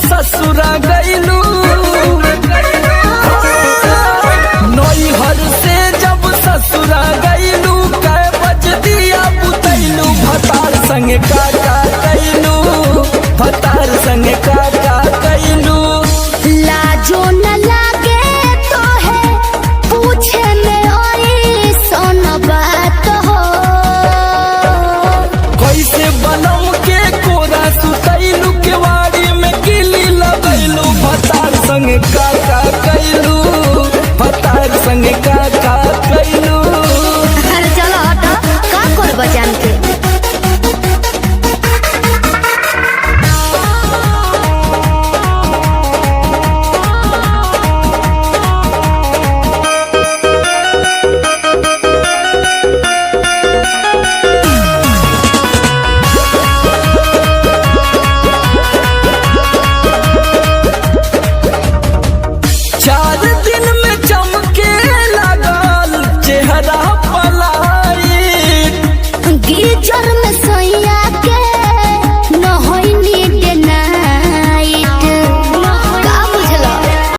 ससुरा गईलू, नैहर से जब ससुरा गईलू, कै बज दिया बुतैलू भतार संग का